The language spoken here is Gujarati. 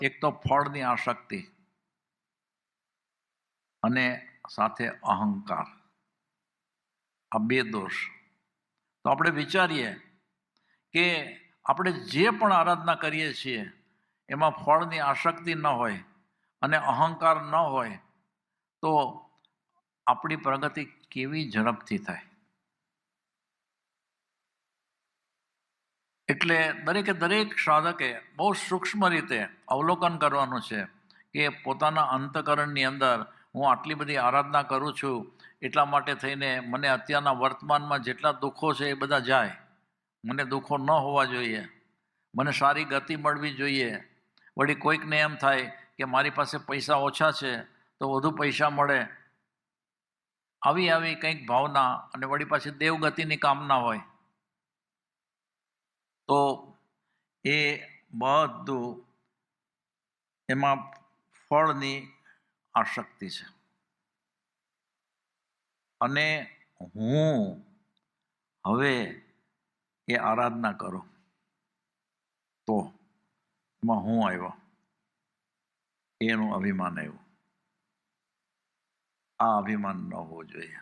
એક તો ફળની આસક્તિ અને સાથે અહંકાર, આ બે દોષ. તો આપણે વિચારીએ કે આપણે જે પણ આરાધના કરીએ છીએ એમાં ફળની આસક્તિ ન હોય અને અહંકાર ન હોય તો આપણી પ્રગતિ કેવી ઝડપથી થાય. એટલે દરેકે દરેક સાધકે બહુ સૂક્ષ્મ રીતે અવલોકન કરવાનું છે કે પોતાના અંતઃકરણની અંદર હું આટલી બધી આરાધના કરું છું એટલા માટે થઈને મને અત્યારના વર્તમાનમાં જેટલા દુઃખો છે એ બધા જાય. મને દુઃખો ન હોવા જોઈએ, મને સારી ગતિ મળવી જોઈએ. વળી કોઈકને એમ થાય કે મારી પાસે પૈસા ઓછા છે તો વધુ પૈસા મળે, આવી આવી કંઈક ભાવના, અને વળી પાછી દેવગતિની કામના હોય. તો એ બધું એમાં ફળની આસક્તિ છે. અને હું હવે એ આરાધના કરો તો એમાં હું આવ્યો, એનું અભિમાન આવ્યું. આ અભિમાન ન હોવું જોઈએ.